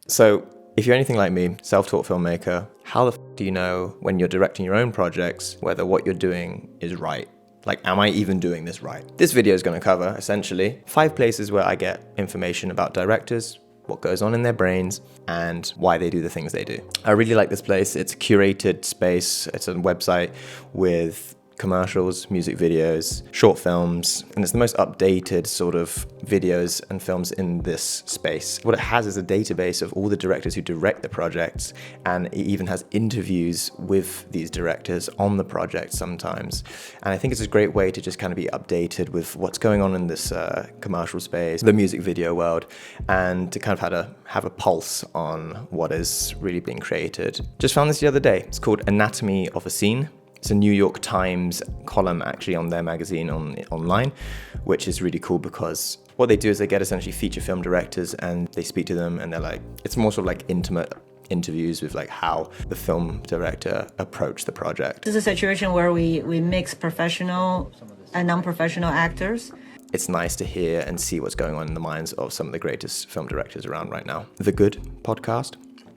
So if you're anything like me, self-taught filmmaker, how the do you know when you're directing your own projects whether what you're doing is right? Like, am I even doing this right? This video is going to cover, essentially, 5 places where I get information about directors, what goes on in their brains, and why they do the things they do. I really like this place. It's a curated space. It's a website with commercials, music videos, short films, and it's the most updated sort of videos and films in this space. What it has is a database of all the directors who direct the projects, and it even has interviews with these directors on the project sometimes. And I think it's a great way to just kind of be updated with what's going on in this commercial space, the music video world, and to kind of have a pulse on what is really being created. Just found this the other day. It's called Anatomy of a Scene. It's a New York Times column actually on their magazine online, which is really cool because what they do is they get essentially feature film directors and they speak to them, and they're like, it's more sort of like intimate interviews with like how the film director approached the project. This is a situation where we mix professional and non-professional actors. It's nice to hear and see what's going on in the minds of some of the greatest film directors around right now. The Good podcast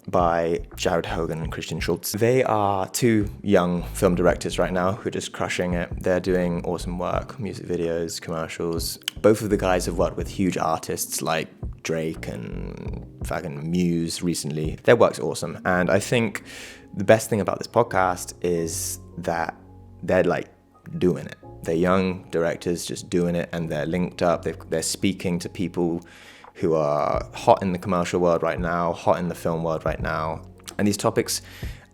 by Jared Hogan and Christian Schultz. They are 2 young film directors right now who are just crushing it. They're doing awesome work, music videos, commercials. Both of the guys have worked with huge artists like Drake and fucking Muse recently. Their work's awesome. And I think the best thing about this podcast is that they're like doing it. They're young directors just doing it, and they're linked up. They're speaking to people who are hot in the commercial world right now, hot in the film world right now. And these topics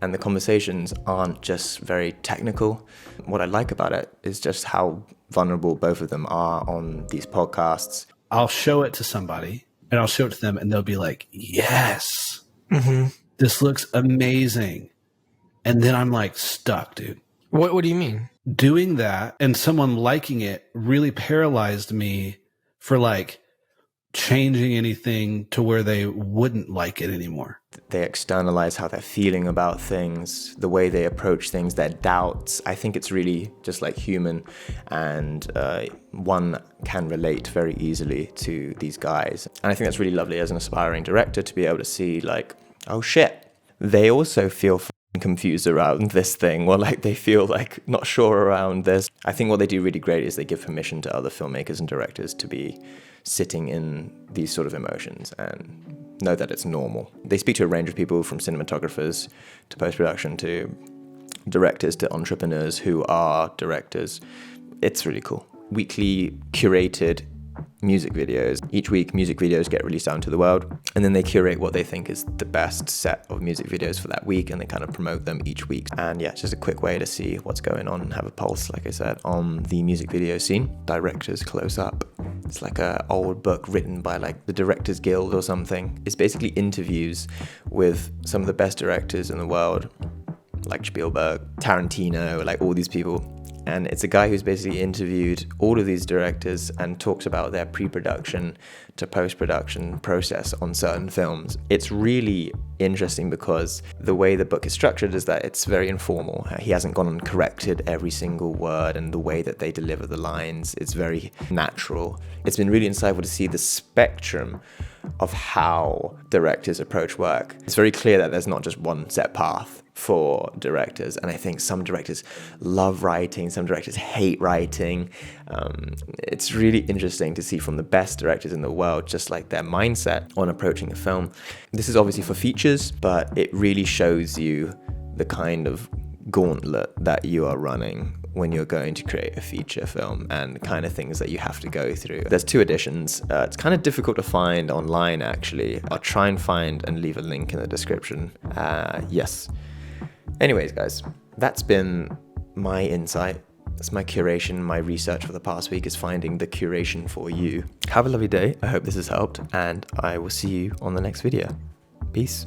and the conversations aren't just very technical. What I like about it is just how vulnerable both of them are on these podcasts. I'll show it to somebody and I'll show it to them and they'll be like, yes, this looks amazing. And then I'm like stuck, dude. What do you mean? Doing that and someone liking it really paralyzed me for like changing anything to where they wouldn't like it anymore. They externalize how they're feeling about things, the way they approach things, their doubts. I think it's really just like human, and one can relate very easily to these guys. And I think that's really lovely as an aspiring director to be able to see like, oh shit, they also feel confused around this thing, or like they feel like not sure around this. I think what they do really great is they give permission to other filmmakers and directors to be sitting in these sort of emotions and know that it's normal. They speak to a range of people, from cinematographers to post-production to directors to entrepreneurs who are directors. It's really cool. Weekly curated music videos. Each week, music videos get released out into the world, and then they curate what they think is the best set of music videos for that week, and they kind of promote them each week. And yeah, it's just a quick way to see what's going on and have a pulse, like I said, on the music video scene. Directors Close Up. It's like an old book written by like the Directors Guild or something. It's basically interviews with some of the best directors in the world, like Spielberg, Tarantino, like all these people. And it's a guy who's basically interviewed all of these directors and talks about their pre-production to post-production process on certain films. It's really interesting because the way the book is structured is that it's very informal. He hasn't gone and corrected every single word, and the way that they deliver the lines, it's very natural. It's been really insightful to see the spectrum of how directors approach work. It's very clear that there's not just one set path for directors, and I think some directors love writing, some directors hate writing. It's really interesting to see from the best directors in the world just like their mindset on approaching a film. This is obviously for features, but it really shows you the kind of gauntlet that you are running when you're going to create a feature film, and the kind of things that you have to go through. There's 2 editions. It's kind of difficult to find online, actually. I'll try and find and leave a link in the description. Yes. Anyways, guys, that's been my insight. That's my curation. My research for the past week is finding the curation for you. Have a lovely day. I hope this has helped, and I will see you on the next video. Peace.